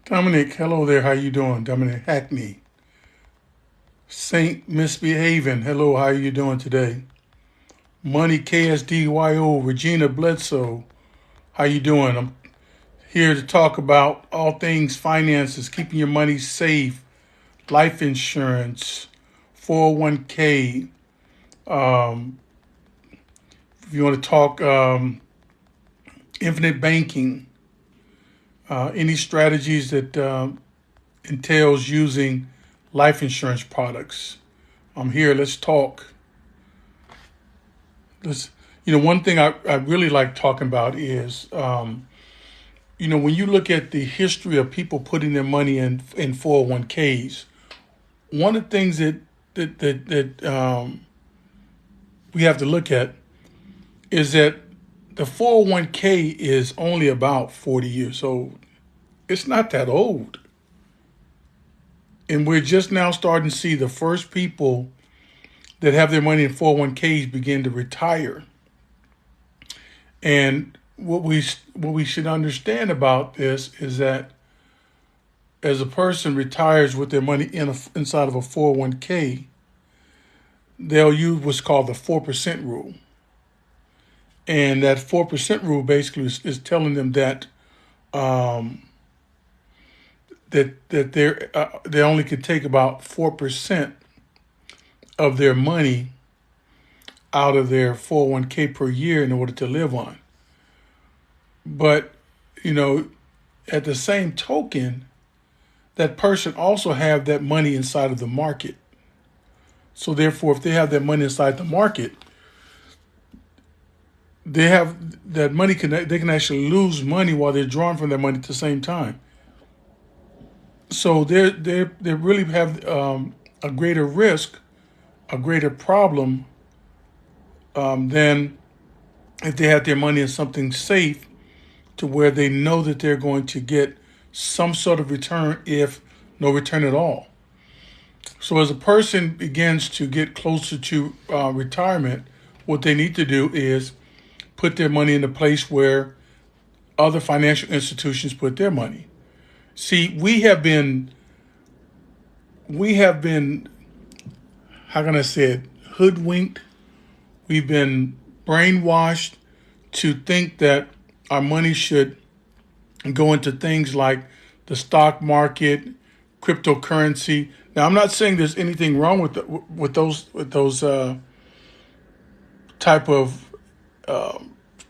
Dominic, hello there. How you doing? Dominic Hackney. Saint Misbehaving. Hello, how you doing today? Money KSDYO. Regina Bledsoe. How you doing? I'm here to talk about all things finances, keeping your money safe, life insurance, 401k. Um, if you want to talk infinite banking, any strategies that entails using life insurance products. I'm here. Let's talk. Let's, one thing I really like talking about is, when you look at the history of people putting their money in 401ks, one of the things that we have to look at is that the 401k is only about 40 years old. It's not that old. And we're just now starting to see the first people that have their money in 401ks begin to retire. And what we should understand about this is that as a person retires with their money inside of a 401k, they'll use what's called the 4% rule. And that 4% rule basically is telling them that they only could take about 4% of their money out of their 401k per year in order to live on. But, at the same token, that person also have that money inside of the market. So therefore, if they have that money inside the market, they have that money they can actually lose money while they're drawing from that money at the same time. So they really have a greater risk, a greater problem than if they had their money in something safe to where they know that they're going to get some sort of return, if no return at all. So as a person begins to get closer to retirement, what they need to do is put their money in a place where other financial institutions put their money. See, we have been, how can I say it, hoodwinked. We've been brainwashed to think that our money should go into things like the stock market, cryptocurrency. Now, I'm not saying there's anything wrong with those type of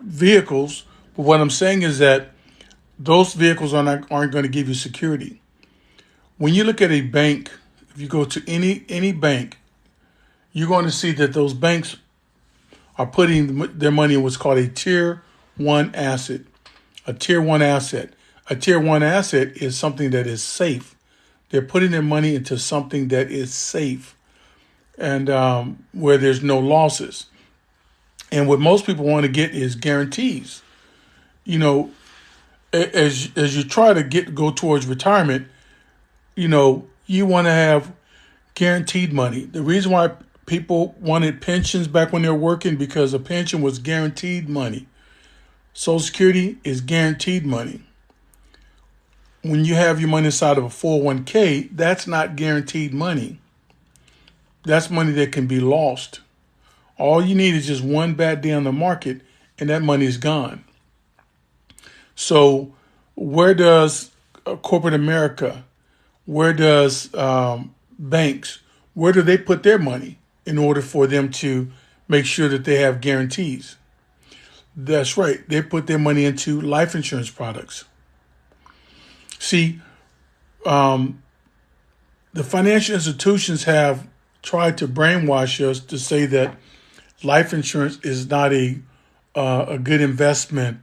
vehicles, but what I'm saying is that those vehicles aren't going to give you security. When you look at a bank, if you go to any bank, you're going to see that those banks are putting their money in what's called a tier one asset. A tier one asset. A tier one asset is something that is safe. They're putting their money into something that is safe and where there's no losses. And what most people want to get is guarantees. You know, as you try to go towards retirement, you want to have guaranteed money. The reason why people wanted pensions back when they were working, because a pension was guaranteed money. Social Security is guaranteed money. When you have your money inside of a 401k, that's not guaranteed money. That's money that can be lost. All you need is just one bad day on the market and that money is gone. So where does corporate America, where does banks, where do they put their money in order for them to make sure that they have guarantees? That's right. They put their money into life insurance products. See, the financial institutions have tried to brainwash us to say that life insurance is not a good investment,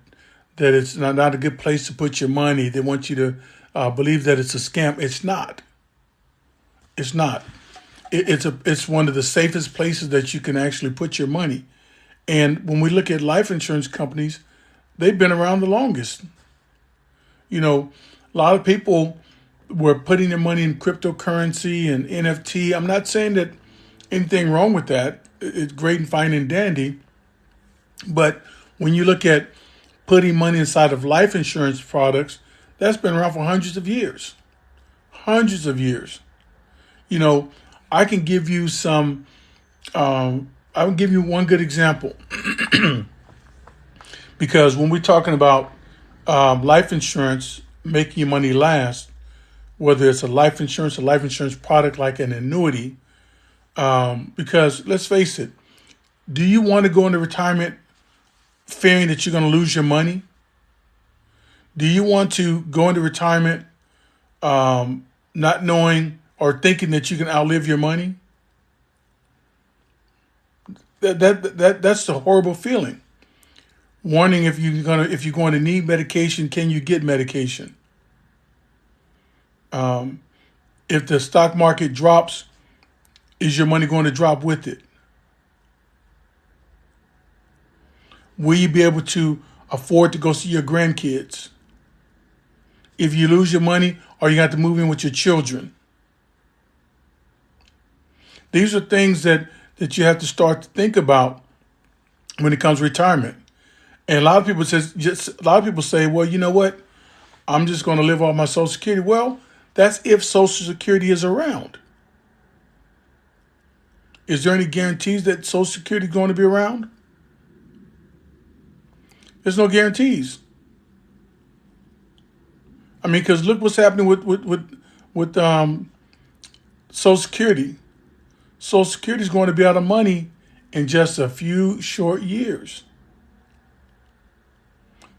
that it's not a good place to put your money. They want you to believe that it's a scam. It's not. It's not. it's one of the safest places that you can actually put your money. And when we look at life insurance companies, they've been around the longest. You know, a lot of people were putting their money in cryptocurrency and NFT. I'm not saying that anything wrong with that. It's great and fine and dandy. But when you look at putting money inside of life insurance products, that's been around for hundreds of years. Hundreds of years. You know, I can give you some, I will give you one good example. Because when we're talking about life insurance making your money last, whether it's a life insurance product like an annuity, because let's face it, do you want to go into retirement fearing that you're going to lose your money? Do you want to go into retirement not knowing or thinking that you can outlive your money? That's a horrible feeling. Warning: if you're going to need medication, can you get medication? If the stock market drops, is your money going to drop with it? Will you be able to afford to go see your grandkids? If you lose your money, are you going to have to move in with your children? These are things that you have to start to think about when it comes to retirement. And a lot of people say, well, you know what? I'm just going to live off my Social Security. Well, that's if Social Security is around. Is there any guarantees that Social Security is going to be around? There's no guarantees. I mean, because look what's happening with Social Security. Social Security is going to be out of money in just a few short years.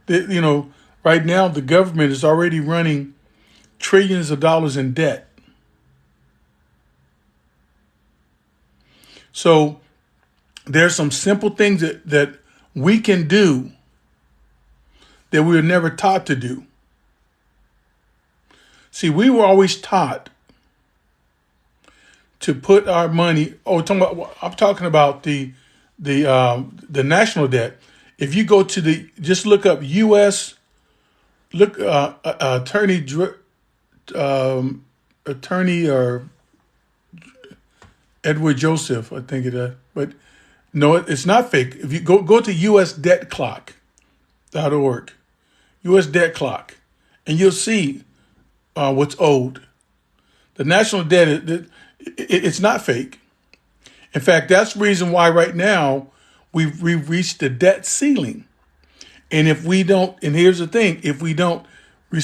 Right now the government is already running trillions of dollars in debt. So there's some simple things that we can do that we were never taught to do. See, we were always taught to put our money. I'm talking about the national debt. If you go to just look up U.S. Attorney or Edward Joseph, I think it is, but no, it's not fake. If you go to usdebtclock.org, U.S. debt clock, and you'll see what's owed. The national debt, it's not fake. In fact, that's the reason why right now we've reached the debt ceiling. And if we don't, and here's the thing, if we don't, you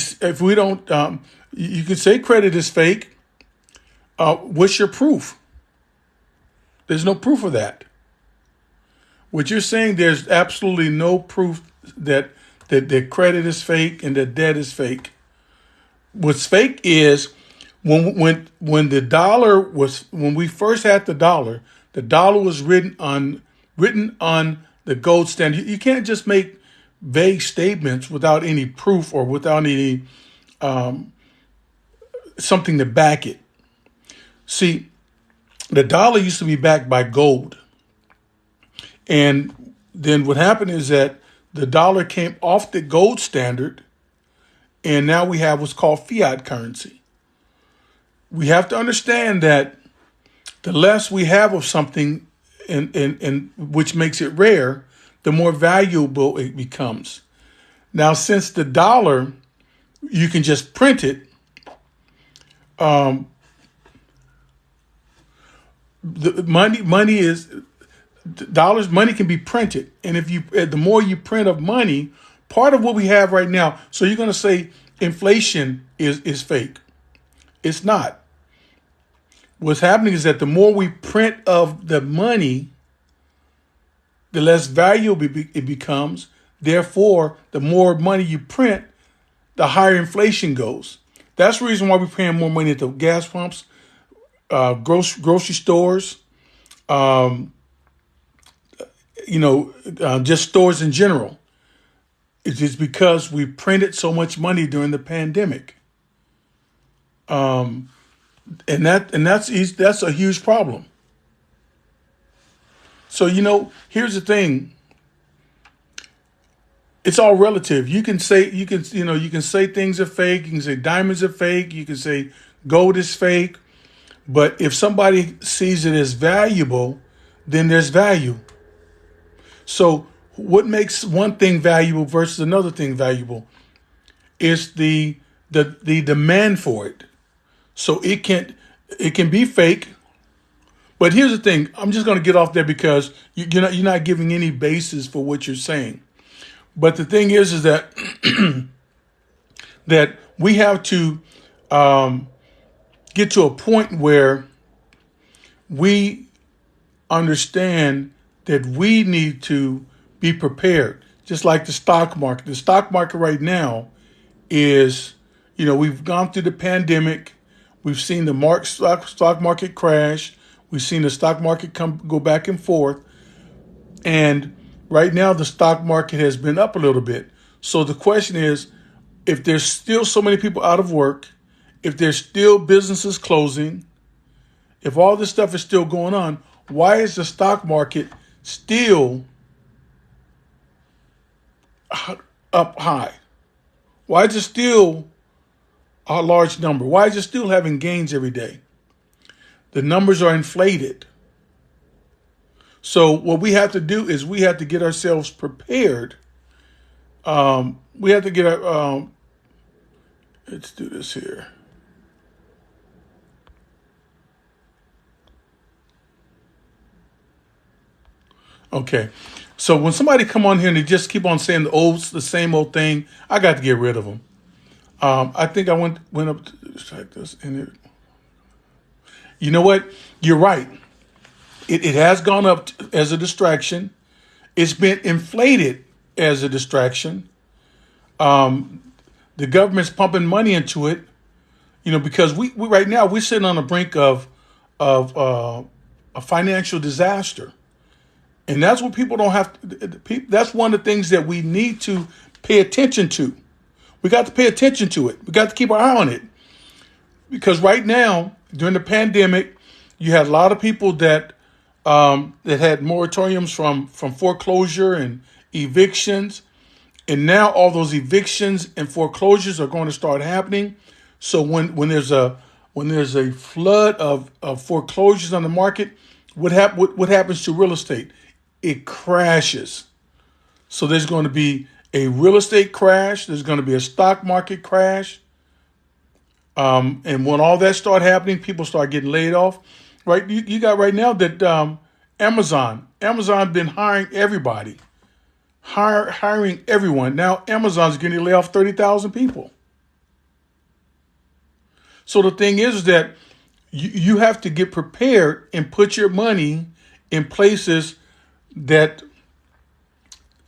can say credit is fake. What's your proof? There's no proof of that. What you're saying, there's absolutely no proof that credit is fake and that debt is fake. What's fake is when we first had the dollar was written on the gold standard. You can't just make vague statements without any proof or without any something to back it. See, the dollar used to be backed by gold. And then what happened is that the dollar came off the gold standard, and now we have what's called fiat currency. We have to understand that the less we have of something, and which makes it rare, the more valuable it becomes. Now, since the dollar, you can just print it. The money is dollars. Money can be printed, and the more you print of money, part of what we have right now. So you're going to say inflation is fake. It's not. What's happening is that the more we print of the money, the less valuable it becomes. Therefore, the more money you print, the higher inflation goes. That's the reason why we're paying more money at the gas pumps, grocery stores, just stores in general. It's just because we printed so much money during the pandemic. that's a huge problem. So here's the thing. It's all relative. You can say things are fake. You can say diamonds are fake. You can say gold is fake. But if somebody sees it as valuable, then there's value. So what makes one thing valuable versus another thing valuable is the demand for it. So it can be fake. But here's the thing. I'm just going to get off there because you're not giving any basis for what you're saying. But the thing is that that we have to get to a point where we understand that we need to be prepared. Just like the stock market. The stock market right now is, we've gone through the pandemic. We've seen the stock market crash. We've seen the stock market go back and forth. And right now, the stock market has been up a little bit. So the question is, if there's still so many people out of work, if there's still businesses closing, if all this stuff is still going on, why is the stock market still up high? Why is it still a large number? Why is it still having gains every day? The numbers are inflated. So what we have to do is we have to get ourselves prepared. We have to get our. Let's do this here. Okay. So when somebody come on here and they just keep on saying the same old thing, I got to get rid of them. I think I went up to like this, and you know what? You're right. It has gone up as a distraction. It's been inflated as a distraction. The government's pumping money into it, because we right now we're sitting on the brink of a financial disaster, and that's what people don't have. That's one of the things that we need to pay attention to. We got to pay attention to it. We got to keep our eye on it, because right now during the pandemic, you had a lot of people that had moratoriums from foreclosure and evictions. And now all those evictions and foreclosures are going to start happening. So when there's a flood of foreclosures on the market, what happens to real estate? It crashes. So there's going to be a real estate crash. There's going to be a stock market crash. And when all that start happening, people start getting laid off. Right? You got right now that Amazon been hiring everybody. Hiring everyone. Now Amazon's going to lay off 30,000 people. So the thing is that you have to get prepared and put your money in places that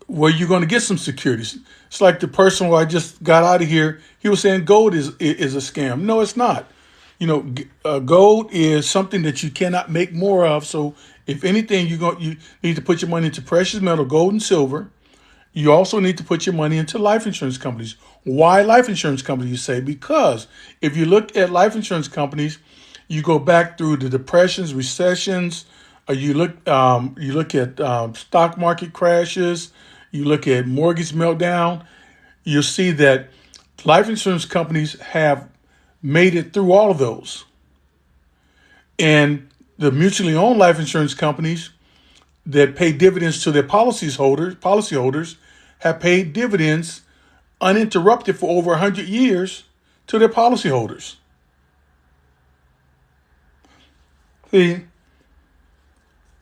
where you're going to get some securities. It's like the person who I just got out of here. He was saying gold is a scam. No, it's not. Gold is something that you cannot make more of. So if anything, you need to put your money into precious metal, gold and silver. You also need to put your money into life insurance companies. Why life insurance companies, you say? Because if you look at life insurance companies, you go back through the depressions, recessions, you look at stock market crashes, you look at mortgage meltdown, you'll see that life insurance companies have made it through all of those. And the mutually owned life insurance companies that pay dividends to their policyholders have paid dividends uninterrupted for over 100 years to their policyholders. The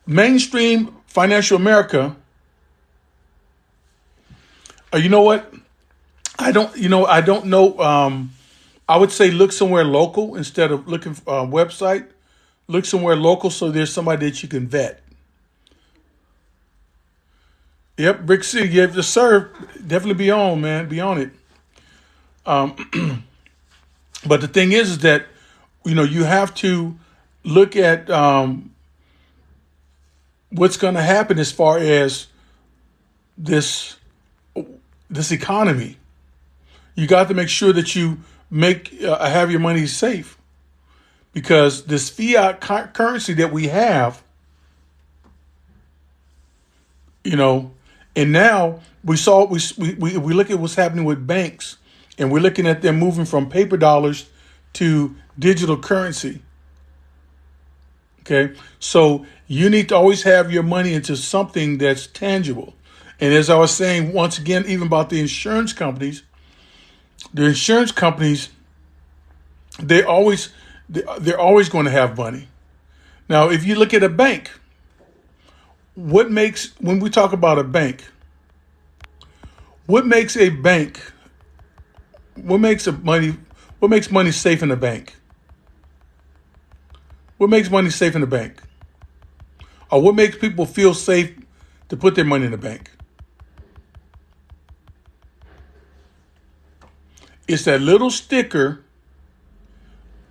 mainstream financial America, you know what? I don't know. I would say look somewhere local instead of looking for a website. Look somewhere local so there's somebody that you can vet. Yep, Brick City, you have to serve. Definitely be on, man. Be on it. But the thing is that, you have to look at what's going to happen as far as this economy. You got to make sure that you have your money safe, because this fiat currency that we have, you know, and now we look at what's happening with banks, and we're looking at them moving from paper dollars to digital currency. Okay, so you need to always have your money into something that's tangible. And as I was saying once again, even about the insurance companies, they always they're always going to have money. Now, if you look at a bank, when we talk about a bank, what makes a bank, what makes money safe in a bank? What makes money safe in the bank? Or what makes people feel safe to put their money in the bank? It's that little sticker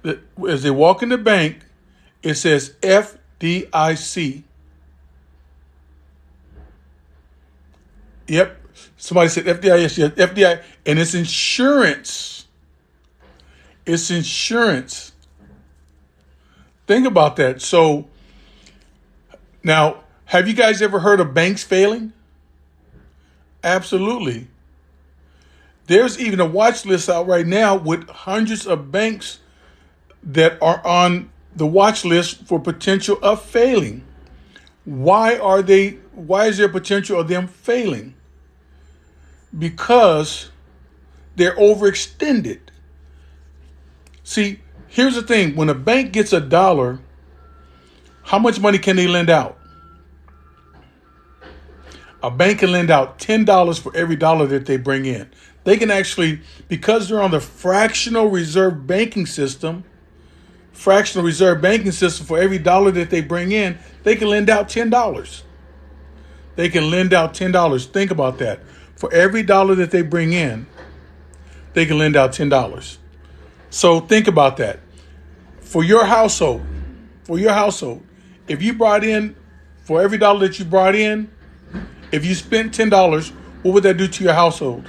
that as they walk in the bank, it says FDIC. Yep. Somebody said FDIC. Yes, FDI. And it's insurance. It's insurance. Think about that. So now, have you guys ever heard of banks failing? Absolutely. There's even a watch list out right now with hundreds of banks that are on the watch list for potential of failing. Why is there potential of them failing? Because they're overextended. See, here's the thing. When a bank gets $1, how much money can they lend out? A bank can lend out $10 for every dollar that they bring in. They can actually, because they're on the fractional reserve banking system, for every dollar that they bring in, they can lend out $10. They can lend out $10. Think about that. For every dollar that they bring in, they can lend out $10. So think about that. For your household, if you brought in, for every dollar that you brought in, if you spent $10, what would that do to your household?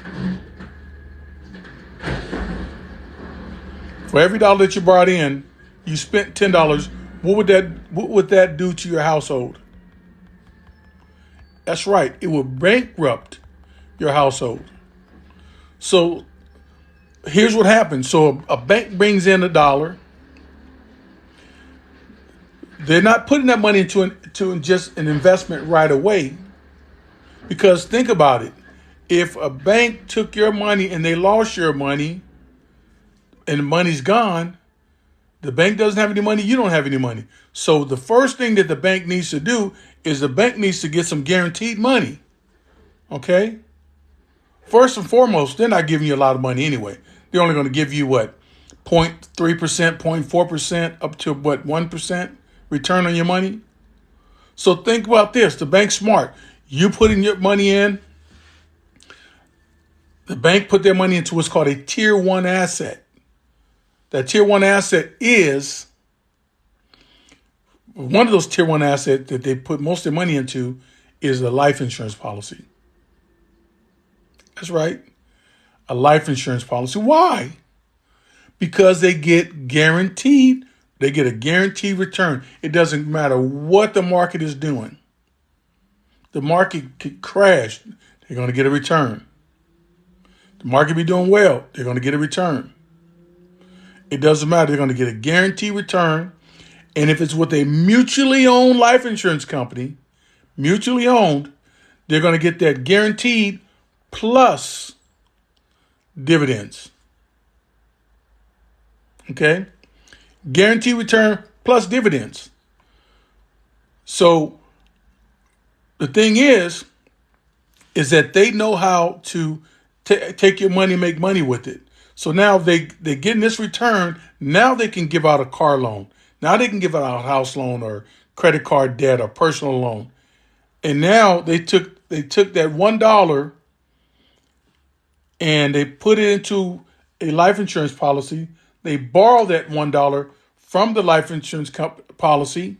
For every dollar that you brought in, you spent $10. What would that do to your household? That's right. It would bankrupt your household. So here's what happens. So a bank brings in $1. They're not putting that money into just an investment right away. Because think about it. If a bank took your money and they lost your money and the money's gone, the bank doesn't have any money, you don't have any money. So the first thing that the bank needs to do is the bank needs to get some guaranteed money. Okay? First and foremost, they're not giving you a lot of money anyway. They're only going to give you what? 0.3%, 0.4%, up to what, 1% return on your money? So think about this. The bank's smart. You putting your money in, the bank put their money into what's called a tier 1 asset. That tier 1 asset is one of those tier 1 assets that they put most of their money into is a life insurance policy. That's right. A life insurance policy. Why? Because they get a guaranteed return. It doesn't matter what the market is doing. The market could crash. They're going to get a return. The market be doing well. They're going to get a return. It doesn't matter. They're going to get a guaranteed return. And if it's with a mutually owned life insurance company, mutually owned, they're going to get that guaranteed plus dividends. Okay? Guaranteed return plus dividends. So the thing is that they know how to take your money and make money with it. So now they're getting this return. Now they can give out a car loan. Now they can give out a house loan or credit card debt or personal loan. And now they took that $1 and they put it into a life insurance policy. They borrow that $1 from the life insurance policy,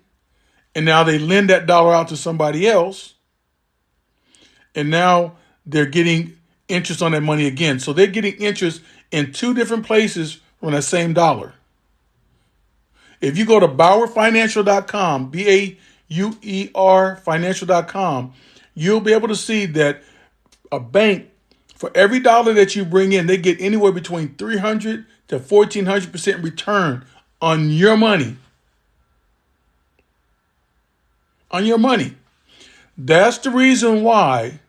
and now they lend that dollar out to somebody else. And now they're getting interest on that money again. So they're getting interest in two different places from that same dollar. If you go to BauerFinancial.com, BAUER Financial.com, you'll be able to see that a bank, for every dollar that you bring in, they get anywhere between 300 to 1,400% return on your money. On your money. That's the reason why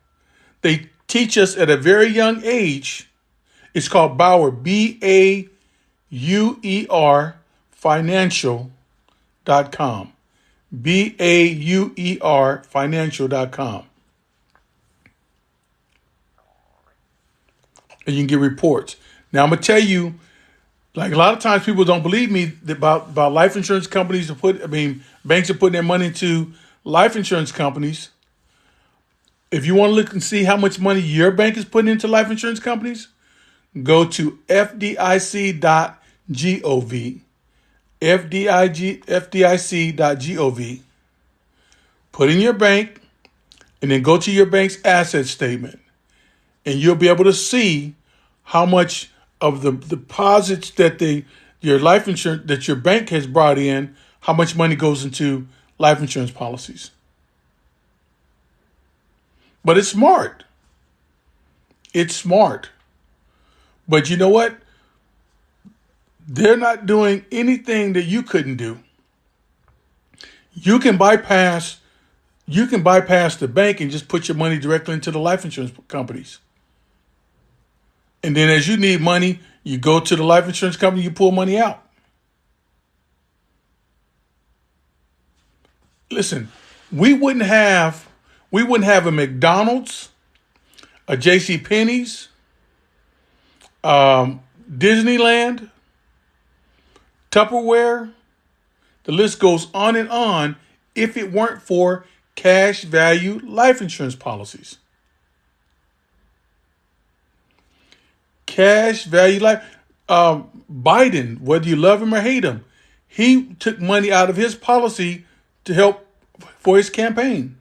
they teach us at a very young age. It's called Bauer, BAUER Financial.com. BAUER Financial.com. And you can get reports. Now, I'm going to tell you, like a lot of times people don't believe me about life insurance companies banks are putting their money into life insurance companies. If you want to look and see how much money your bank is putting into life insurance companies, go to FDIC.gov. FDIC.gov. Put in your bank and then go to your bank's asset statement. And you'll be able to see how much of the deposits that your life insurance that your bank has brought in, how much money goes into life insurance policies. But it's smart. It's smart. But you know what? They're not doing anything that you couldn't do. You can bypass the bank and just put your money directly into the life insurance companies. And then as you need money, you go to the life insurance company, you pull money out. Listen, we wouldn't have a McDonald's, a JCPenney's, Disneyland, Tupperware. The list goes on if it weren't for cash value life insurance policies. Cash value life. Biden, whether you love him or hate him, he took money out of his policy to help for his campaign.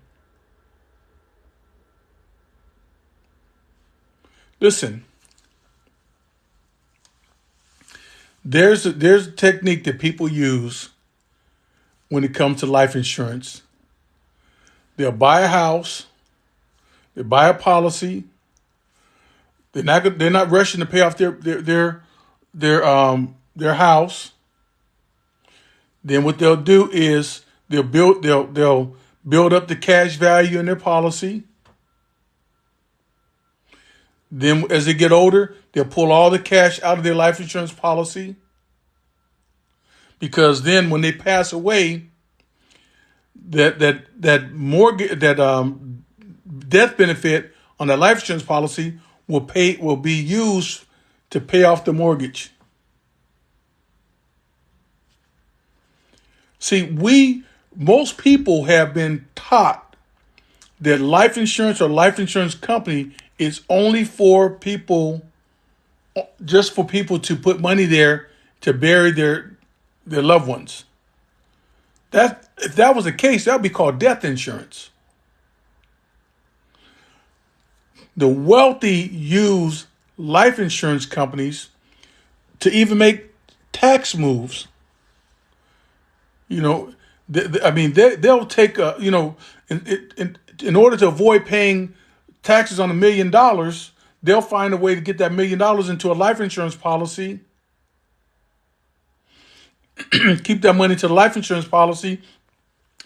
Listen, there's a technique that people use when it comes to life insurance. They'll buy a house, they buy a policy. They're not rushing to pay off their house. Then what they'll do is they'll build up the cash value in their policy. Then as they get older, they'll pull all the cash out of their life insurance policy. Because then when they pass away, that death benefit on that life insurance policy will be used to pay off the mortgage. See, most people have been taught that life insurance or life insurance company is only for people, just for people to put money there to bury their loved ones. If that was the case, that would be called death insurance. The wealthy use life insurance companies to even make tax moves. You know, they'll take in order to avoid paying taxes on $1 million, they'll find a way to get that $1 million into a life insurance policy. Keep that money to the life insurance policy,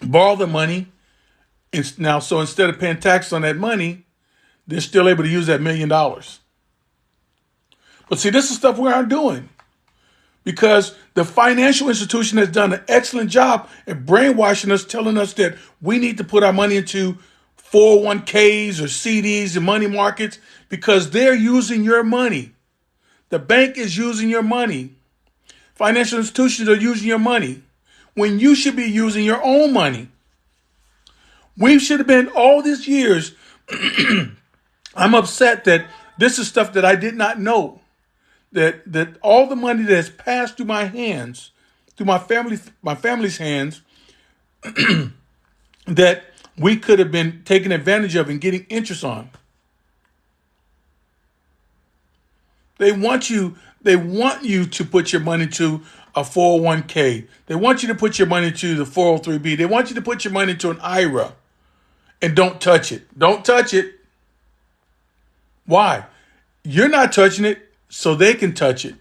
borrow the money. So instead of paying taxes on that money, they're still able to use that $1 million. But see, this is stuff we aren't doing because the financial institution has done an excellent job at brainwashing us, telling us that we need to put our money into 401ks or CDs and money markets because they're using your money. The bank is using your money. Financial institutions are using your money when you should be using your own money. We should have been all these years. I'm upset that this is stuff that I did not know. That all the money that has passed through my hands, through my family's hands, that we could have been taken advantage of and getting interest on. They want you to put your money to a 401k. They want you to put your money into the 403b. They want you to put your money into an IRA, and don't touch it. Don't touch it. Why? You're not touching it, so they can touch it.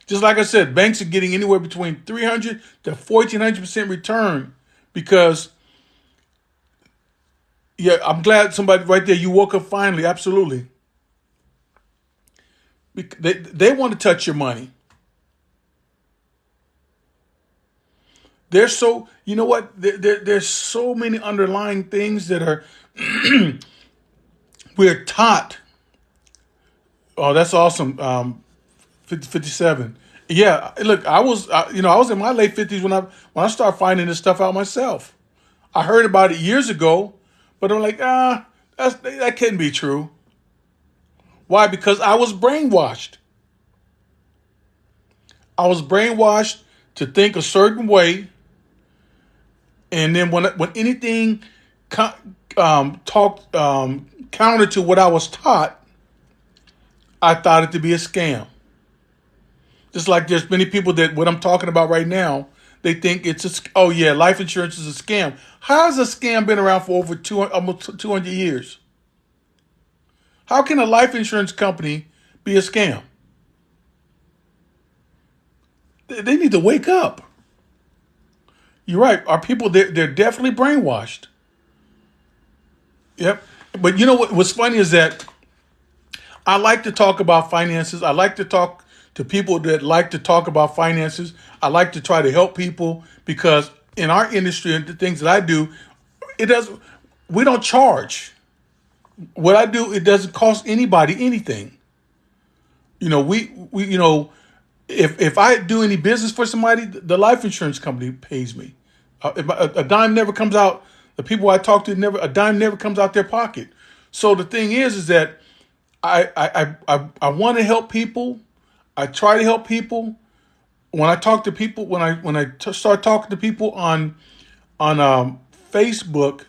Just like I said, banks are getting anywhere between 300 to 1,400% return because, yeah, I'm glad somebody right there, you woke up finally, absolutely. They want to touch your money. There's so, you know what? There's so many underlying things that are, we're taught. Oh, that's awesome. 57. Yeah, look, I was in my late 50s when I started finding this stuff out myself. I heard about it years ago, but I'm like, that can't be true. Why? Because I was brainwashed. I was brainwashed to think a certain way, and then when anything talked counter to what I was taught, I thought it to be a scam. Just like there's many people that what I'm talking about right now, they think oh yeah, life insurance is a scam. How has a scam been around for over almost 200 years? How can a life insurance company be a scam? They need to wake up. You're right. Our people, they're definitely brainwashed. Yep. But you know what's funny is that I like to talk about finances. I like to talk to people that like to talk about finances. I like to try to help people because in our industry and the things that I do, we don't charge. What I do, it doesn't cost anybody anything. If I do any business for somebody, the life insurance company pays me. If a dime never comes out, the people I talk to a dime never comes out their pocket. So the thing is that I want to help people. I try to help people. When I talk to people, start talking to people on Facebook,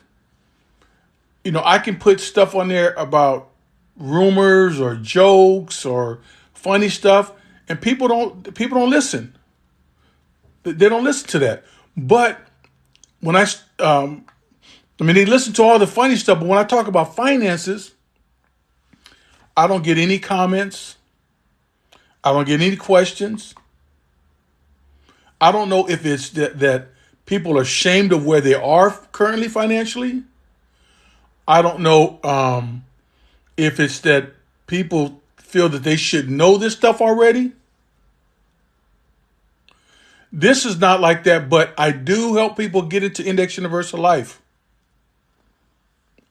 I can put stuff on there about rumors or jokes or funny stuff, and people don't listen. They don't listen to that. But when they listen to all the funny stuff, but when I talk about finances, I don't get any comments. I don't get any questions. I don't know if it's that people are ashamed of where they are currently financially. I don't know if it's that people feel that they should know this stuff already. This is not like that, but I do help people get into Index Universal Life.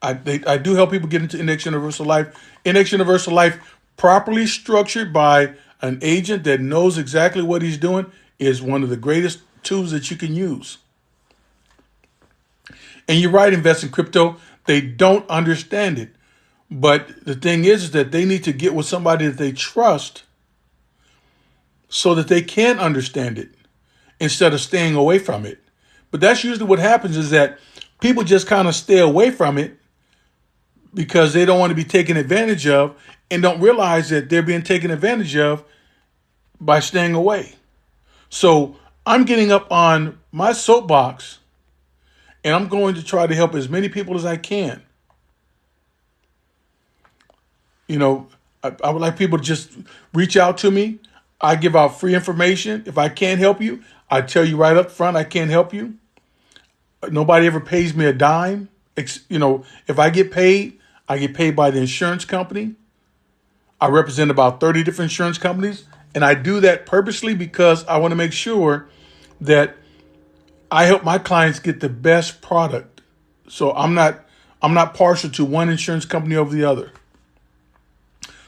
I do help people get into Index Universal Life. Index Universal Life, properly structured by an agent that knows exactly what he's doing, is one of the greatest tools that you can use. And you're right, invest in crypto. They don't understand it. But the thing is that they need to get with somebody that they trust so that they can understand it instead of staying away from it. But that's usually what happens is that people just kind of stay away from it because they don't want to be taken advantage of and don't realize that they're being taken advantage of by staying away. So I'm getting up on my soapbox and I'm going to try to help as many people as I can. I would like people to just reach out to me. I give out free information. If I can't help you, I tell you right up front, I can't help you. Nobody ever pays me a dime. If I get paid by the insurance company. I represent about 30 different insurance companies. And I do that purposely because I want to make sure that I help my clients get the best product. So I'm not partial to one insurance company over the other.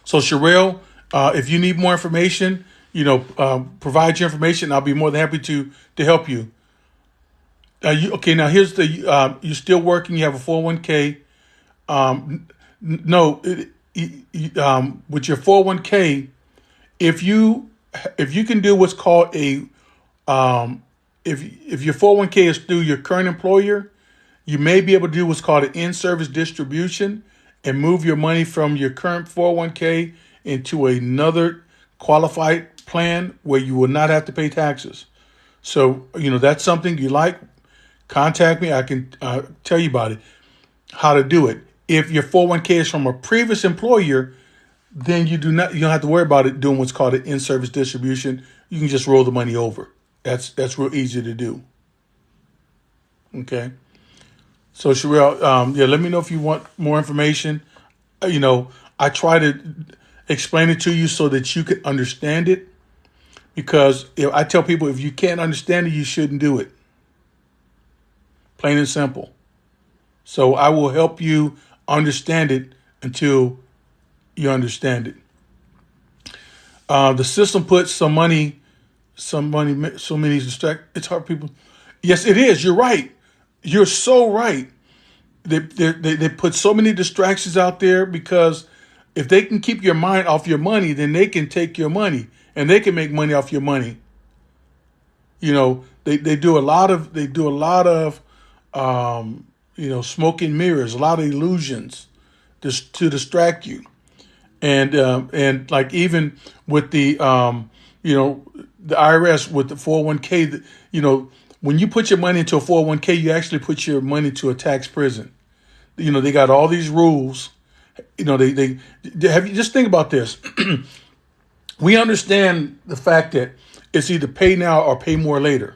So Sherelle, if you need more information, provide your information. I'll be more than happy to help you. Now here's you're still working. You have a 401k. With your 401k, if you can do what's called if your 401k is through your current employer, you may be able to do what's called an in-service distribution and move your money from your current 401k into another qualified plan where you will not have to pay taxes. So, that's something you like, contact me. I can tell you about it, how to do it. If your 401k is from a previous employer, then you don't have to worry about it doing what's called an in-service distribution. You can just roll the money over. That's real easy to do. Okay. So Sherelle, let me know if you want more information. I try to explain it to you so that you can understand it. Because I tell people, if you can't understand it, you shouldn't do it. Plain and simple. So I will help you understand it until you understand it. The system puts so many distract. It's hard, people. Yes, it is. You're right. You're so right. They put so many distractions out there because if they can keep your mind off your money, then they can take your money and they can make money off your money. They do a lot of smoke and mirrors, a lot of illusions just to distract you. And like even with the IRS with the 401k, when you put your money into a 401k, you actually put your money to a tax prison. They got all these rules. They have you just think about this. We understand the fact that it's either pay now or pay more later.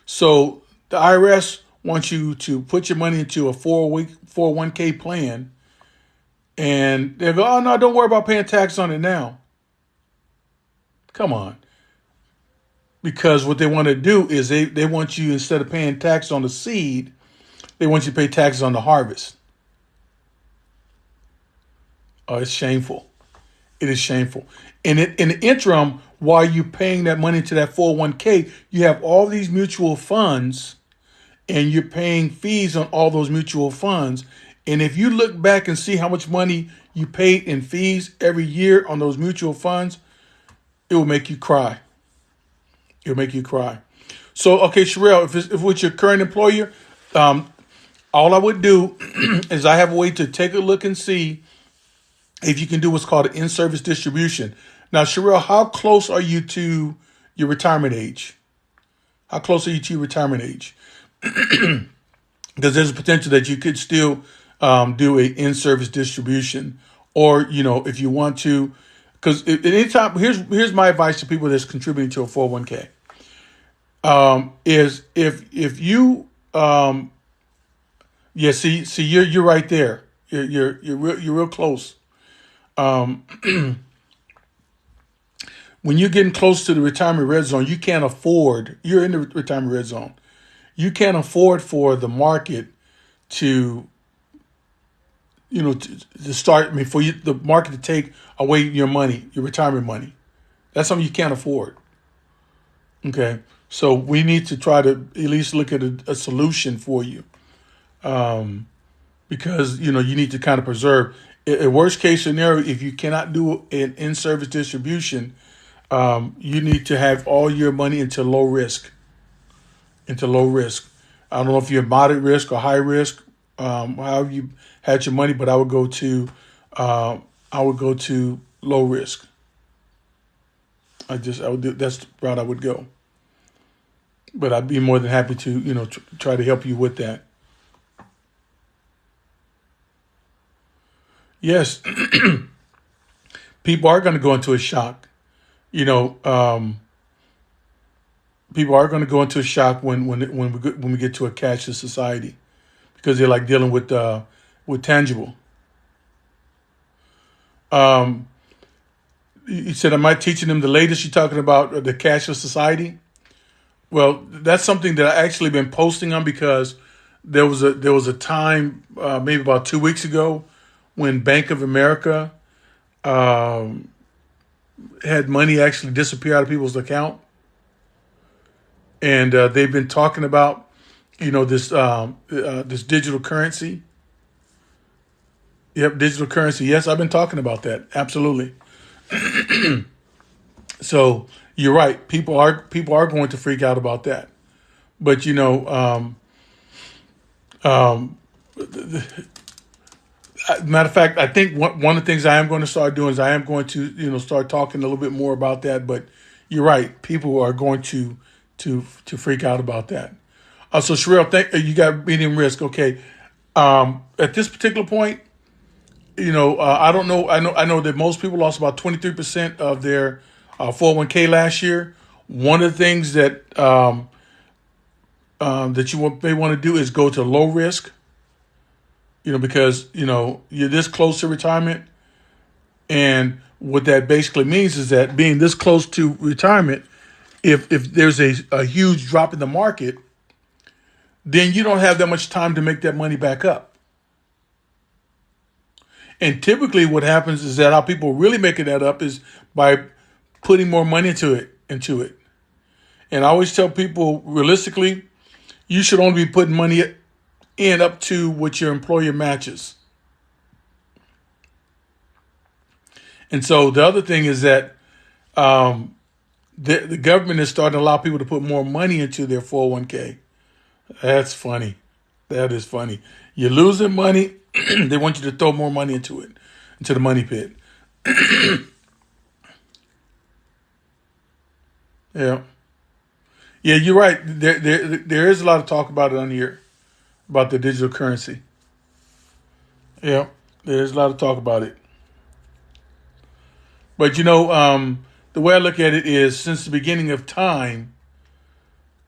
So the IRS wants you to put your money into a 401k plan, and they go, "Oh no, don't worry about paying tax on it now." Come on. Because what they want to do is they want you, instead of paying tax on the seed, they want you to pay taxes on the harvest. Oh, it's shameful. It is shameful. And in the interim, while you're paying that money to that 401k, you have all these mutual funds and you're paying fees on all those mutual funds. And if you look back and see how much money you paid in fees every year on those mutual funds, it will make you cry. It'll make you cry. So, okay, Sherelle, if with your current employer, all I would do is I have a way to take a look and see if you can do what's called an in-service distribution. Now, Sherelle, how close are you to your retirement age? How close are you to your retirement age? Because there's a potential that you could still do a in-service distribution, or if you want to, because at any time, here's my advice to people that's contributing to a 401k. Is if you see you're right there. You're real close. When you're getting close to the retirement red zone, you can't afford. You're in the retirement red zone. You can't afford for the market to start. I mean, for the market to take away your money, your retirement money. That's something you can't afford. Okay, so we need to try to at least look at a solution for you, because you need to kind of preserve. A worst case scenario, if you cannot do an in-service distribution, you need to have all your money into low risk. Into low risk. I don't know if you're moderate risk or high risk, however you had your money, but I would go to low risk. That's the route I would go. But I'd be more than happy to try to help you with that. Yes, people are going to go into a shock. People are going to go into a shock when we get to a cashless society, because they're like dealing with tangible. You said, am I teaching them the latest? You're talking about the cashless society. Well, that's something that I actually been posting on, because there was a time maybe about 2 weeks ago when Bank of America had money actually disappear out of people's account. And they've been talking about, this digital currency. Yep, digital currency. Yes, I've been talking about that. Absolutely. So you're right. People are going to freak out about that. But matter of fact, I think one of the things I am going to start doing is I am going to start talking a little bit more about that. But you're right. People are going to freak out about that. So Sherelle, you got medium risk. Okay. At this particular point, I don't know. I know that most people lost about 23% of their 401k last year. One of the things that may want to do is go to low risk. Because you're this close to retirement, and what that basically means is that being this close to retirement, if there's a huge drop in the market, then you don't have that much time to make that money back up. And typically what happens is that how people really making that up is by putting more money into it. And I always tell people, realistically, you should only be putting money in up to what your employer matches. And so the other thing is that the government is starting to allow people to put more money into their 401k. That's funny. That is funny. You're losing money. They want you to throw more money into the money pit. Yeah. Yeah, you're right. There is a lot of talk about it on here, about the digital currency. Yeah, there's a lot of talk about it. But the way I look at it is, since the beginning of time,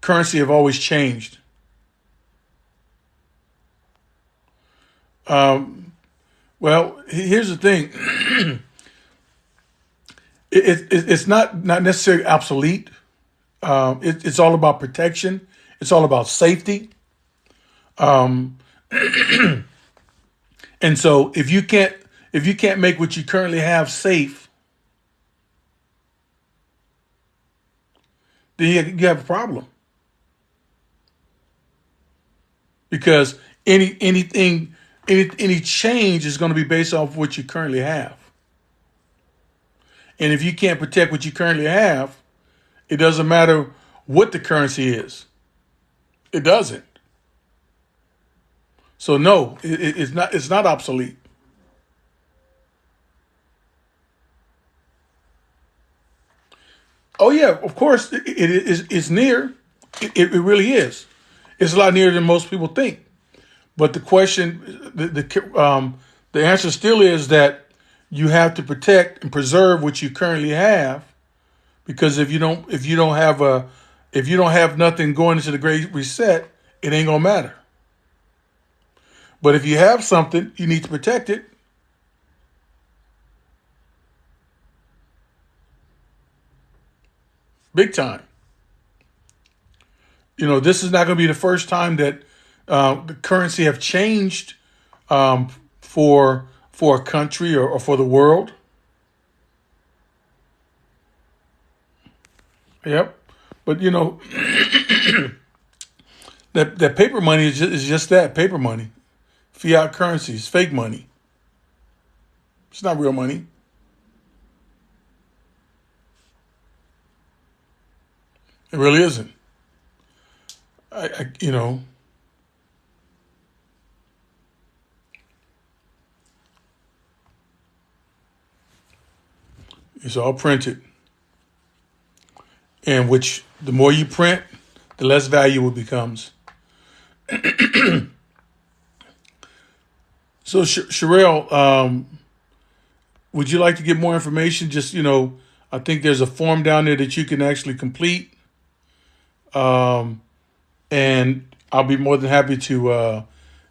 currency have always changed. Um, well, here's the thing: it's not necessarily obsolete. It's all about protection. It's all about safety. Um, and so if you can't make what you currently have safe, then you have a problem, because any change is going to be based off what you currently have. And if you can't protect what you currently have, it doesn't matter what the currency is. It doesn't. So no, it's not obsolete. Oh yeah, of course it is. It's near. It really is. It's a lot nearer than most people think. But the question, the answer still is that you have to protect and preserve what you currently have, because if you don't have nothing going into the Great Reset, it ain't gonna matter. But if you have something, you need to protect it big time. This is not going to be the first time that the currency have changed, um, for a country, or for the world. Yep. But that paper money is just that, paper money. Fiat currency is fake money. It's not real money. It really isn't. It's all printed, and which the more you print, the less valuable it becomes. So, Sherelle, would you like to get more information? Just, I think there's a form down there that you can actually complete. Um, and I'll be more than happy to,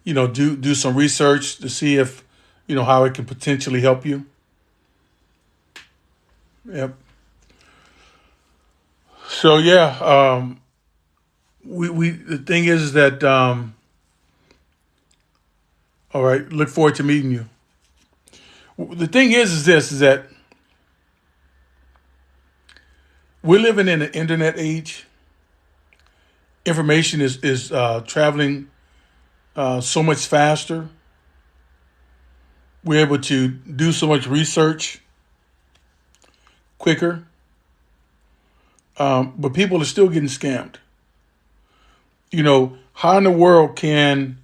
do some research to see if, how it can potentially help you. Yep. So yeah, we the thing is that, all right, look forward to meeting you. The thing is this is that we're living in an internet age. Information is traveling so much faster. We're able to do so much research quicker, but people are still getting scammed. How in the world can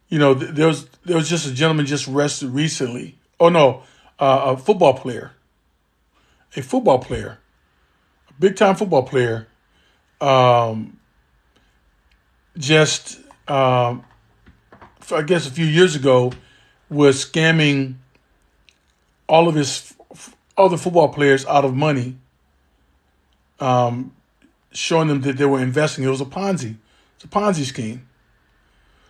there was just a gentleman just arrested recently. Oh no, a football player, big time football player, um, just I guess a few years ago was scamming all of his other football players out of money, showing them that they were investing. It was a Ponzi. It's a Ponzi scheme.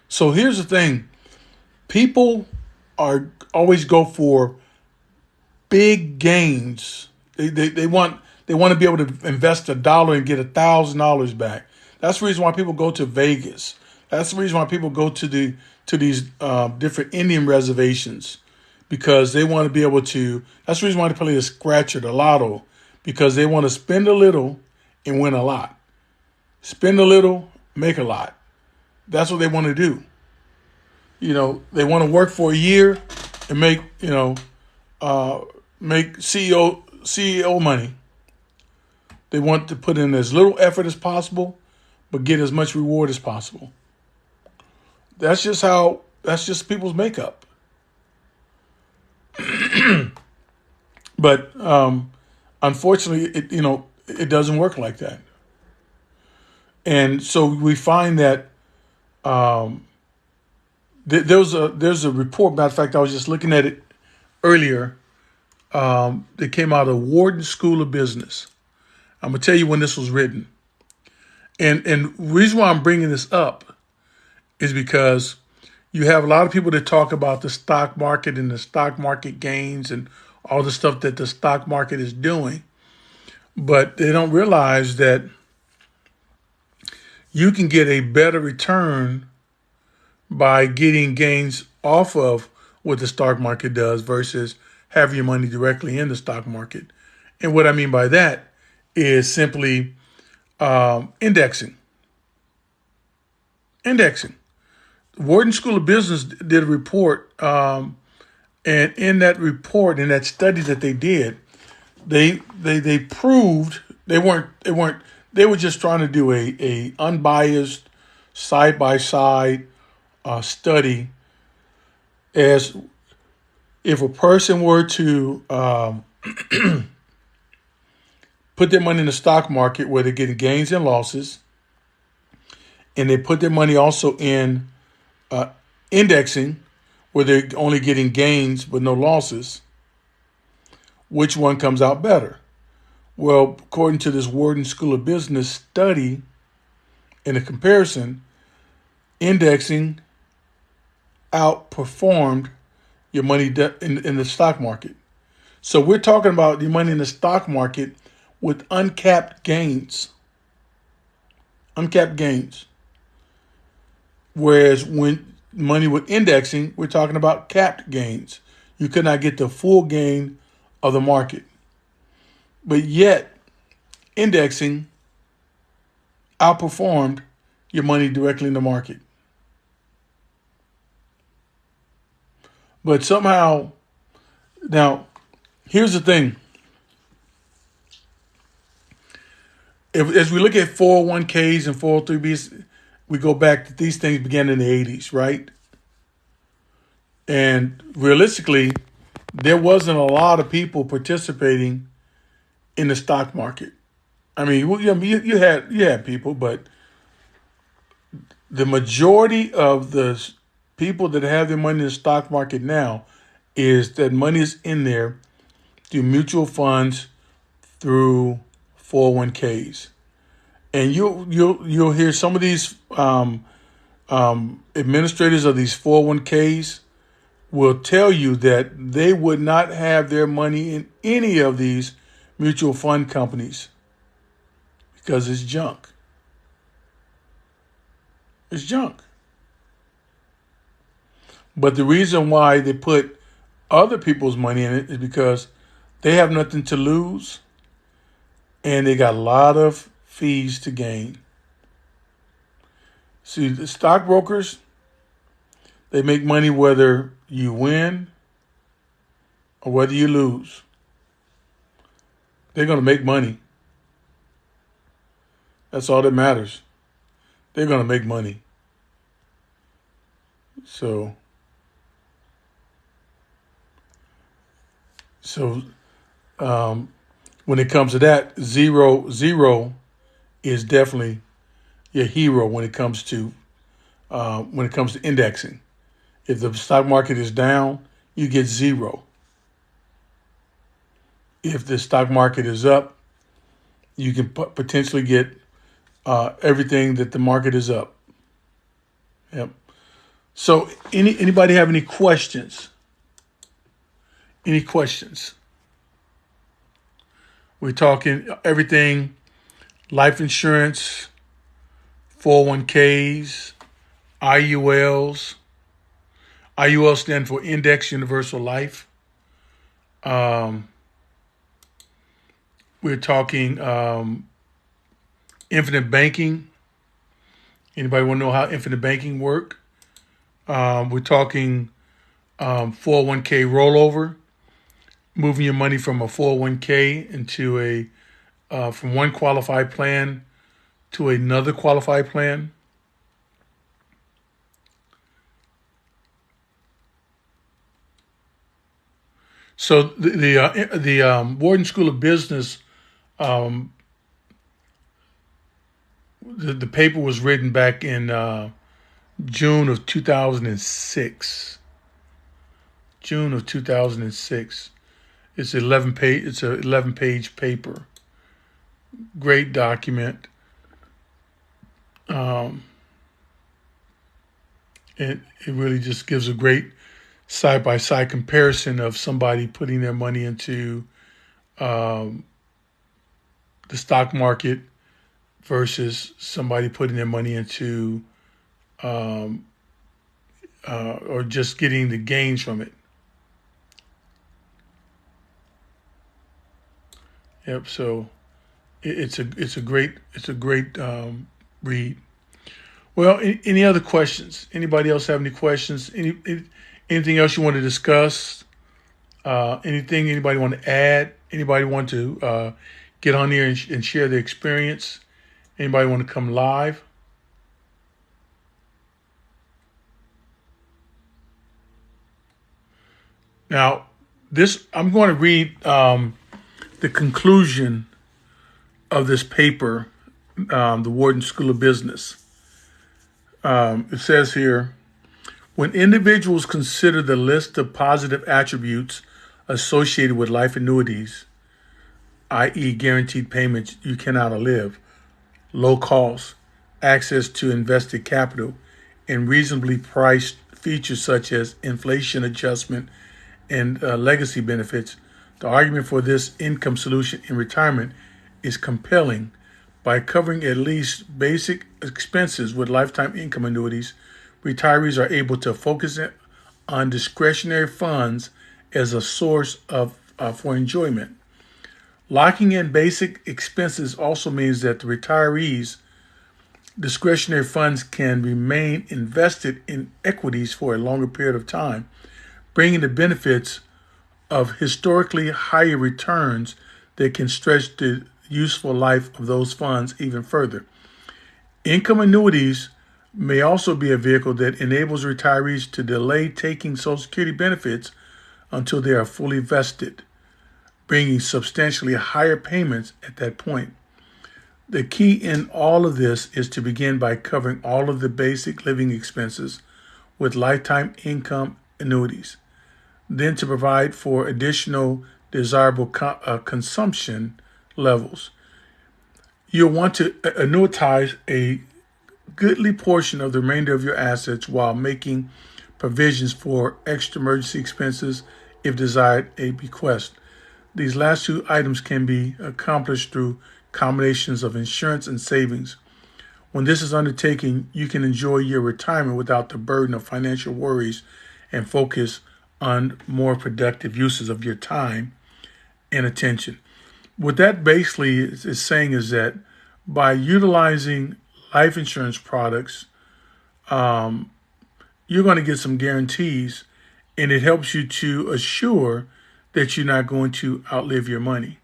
So here's the thing: people are always go for big gains. They want to be able to invest $1 and get $1,000 back. That's the reason why people go to Vegas. That's the reason why people go to these different Indian reservations, because they want to be able to. That's the reason why they play the scratcher, the lotto, because they want to spend a little and win a lot. Spend a little, make a lot. That's what they want to do. They want to work for a year and make make CEO money. They want to put in as little effort as possible, but get as much reward as possible. That's just people's makeup. But unfortunately, it doesn't work like that. And so we find that there's a report. Matter of fact, I was just looking at it earlier. That came out of Wharton School of Business. I'm gonna tell you when this was written. And the reason why I'm bringing this up is because you have a lot of people that talk about the stock market and the stock market gains and all the stuff that the stock market is doing, but they don't realize that you can get a better return by getting gains off of what the stock market does versus have your money directly in the stock market. And what I mean by that is simply indexing. Indexing. Wharton School of Business did a report, and in that report, in that study that they did, they proved they were just trying to do a unbiased side by side study as if a person were to put their money in the stock market where they're getting gains and losses, and they put their money also in indexing where they're only getting gains but no losses, which one comes out better? Well, according to this Wharton School of Business study, in a comparison, indexing outperformed your money in the stock market. So we're talking about your money in the stock market with uncapped gains. Uncapped gains. Whereas when money with indexing, we're talking about capped gains. You could not get the full gain of the market. But yet, indexing outperformed your money directly in the market. But somehow, now, here's the thing. As we look at 401ks and 403bs, we go back to these things began in the 80s, right? And realistically, there wasn't a lot of people participating in the stock market. I mean, you had people, but the majority of the people that have their money in the stock market now is that money is in there through mutual funds, through 401ks, and you'll hear some of these administrators of these 401ks will tell you that they would not have their money in any of these mutual fund companies because it's junk. It's junk. But the reason why they put other people's money in it is because they have nothing to lose and they got a lot of fees to gain. See, the stockbrokers, they make money whether you win or whether you lose. They're going to make money. That's all that matters. They're going to make money. So when it comes to that, zero is definitely your hero when it comes to indexing. If the stock market is down, you get zero. If the stock market is up, you can potentially get everything that the market is up. Yep. So, anybody have any questions? Any questions? We're talking everything: life insurance, 401ks, IULs. IUL stand for Index Universal Life. Um, we're talking infinite banking. Anybody want to know how infinite banking work? We're talking 401k rollover, moving your money from a 401k into from one qualified plan to another qualified plan. So the Wharton School of Business, um, the paper was written back in June of 2006. June of 2006. It's 11 page. It's a 11-page paper. Great document. Um, it really just gives a great side by side comparison of somebody putting their money into um, the stock market versus somebody putting their money into um, or just getting the gains from it. Yep. So it's a great read. Well, any other questions? Anybody else have any questions? Anything else you want to discuss? Anything anybody want to add? Anybody want to get on here and share their experience? Anybody want to come live? Now, I'm going to read the conclusion of this paper, the Wharton School of Business. It says here, when individuals consider the list of positive attributes associated with life annuities, i.e. guaranteed payments you cannot outlive, low cost, access to invested capital, and reasonably priced features such as inflation adjustment and legacy benefits, the argument for this income solution in retirement is compelling. By covering at least basic expenses with lifetime income annuities, retirees are able to focus on discretionary funds as a source for enjoyment. Locking in basic expenses also means that the retirees' discretionary funds can remain invested in equities for a longer period of time, bringing the benefits of historically higher returns that can stretch the useful life of those funds even further. Income annuities may also be a vehicle that enables retirees to delay taking Social Security benefits until they are fully vested, bringing substantially higher payments at that point. The key in all of this is to begin by covering all of the basic living expenses with lifetime income annuities, then to provide for additional desirable consumption levels. You'll want to annuitize a goodly portion of the remainder of your assets while making provisions for extra emergency expenses if desired a bequest. These last two items can be accomplished through combinations of insurance and savings. When this is undertaken, you can enjoy your retirement without the burden of financial worries and focus on more productive uses of your time and attention. What that basically is saying is that by utilizing life insurance products, you're going to get some guarantees, and it helps you to assure that you're not going to outlive your money.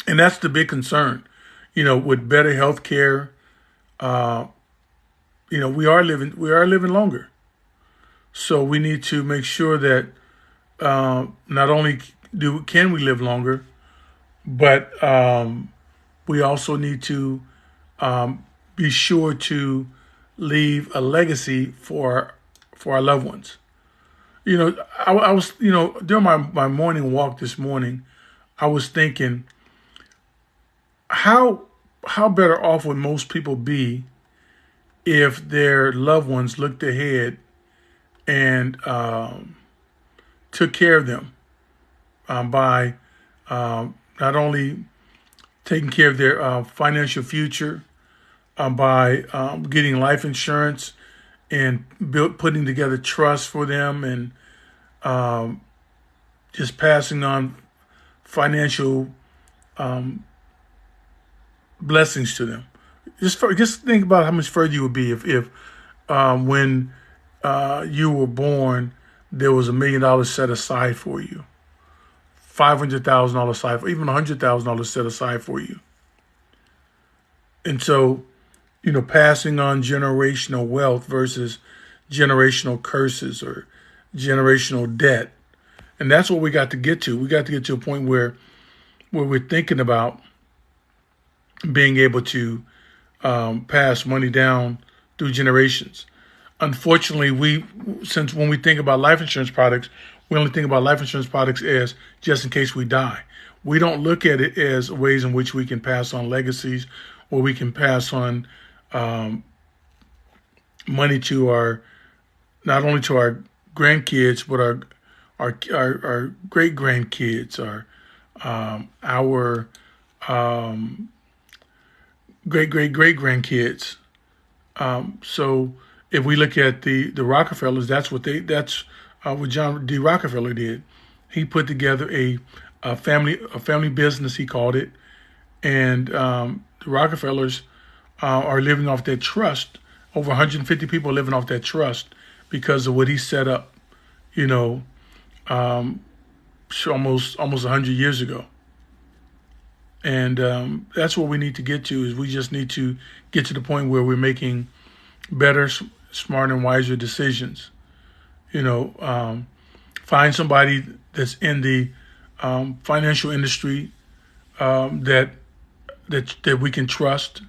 And that's the big concern. With better health care, we are living longer. So we need to make sure that not only can we live longer, But we also need to be sure to leave a legacy for our loved ones. I was, during my morning walk this morning, I was thinking, how how better off would most people be if their loved ones looked ahead and took care of them by not only taking care of their financial future, by getting life insurance and putting together trusts for them, and just passing on financial blessings to them. Just think about how much further you would be if when you were born, there was $1 million set aside for you, $500,000 aside, for even $100,000 set aside for you. And so, passing on generational wealth versus generational curses or generational debt. And that's what we got to get to. We got to get to a point where we're thinking about being able to pass money down through generations. Unfortunately, since when we think about life insurance products, we only think about life insurance products as just in case we die. We don't look at it as ways in which we can pass on legacies, or we can pass on money to our, not only to our grandkids, but our great grandkids, our great great great grandkids. So if we look at the Rockefellers, that's what John D. Rockefeller did. He put together a family business, he called it, and the Rockefellers are living off that trust. Over 150 people are living off that trust because of what he set up. You know, almost 100 years ago. And that's what we need to get to. Is we just need to get to the point where we're making better, smarter, and wiser decisions. Find somebody that's in the financial industry that we can trust.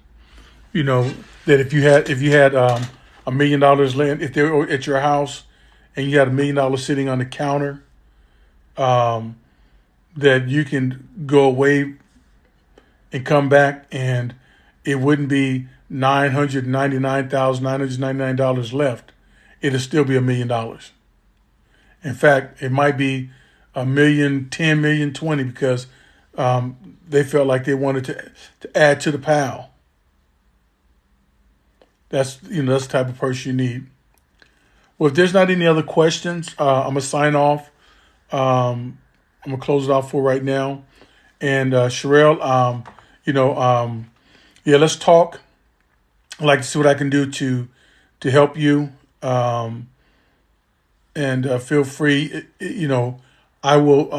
That if you had $1 million laying, if they were at your house and you had $1 million sitting on the counter, that you can go away and come back, and it wouldn't be $999,999 left. It'll still be $1 million. In fact, it might be a million, 10 million, 20, because they felt like they wanted to add to the pile. That's that's the type of person you need. Well, if there's not any other questions, I'm gonna sign off. I'm gonna close it off for right now. And Sherelle, yeah, let's talk. I'd like to see what I can do to help you. And feel free. I will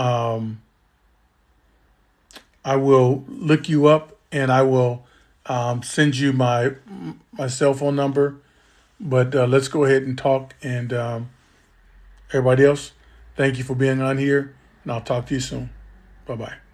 look you up, and I will send you my cell phone number. But let's go ahead and talk. And everybody else, thank you for being on here, and I'll talk to you soon. Bye bye.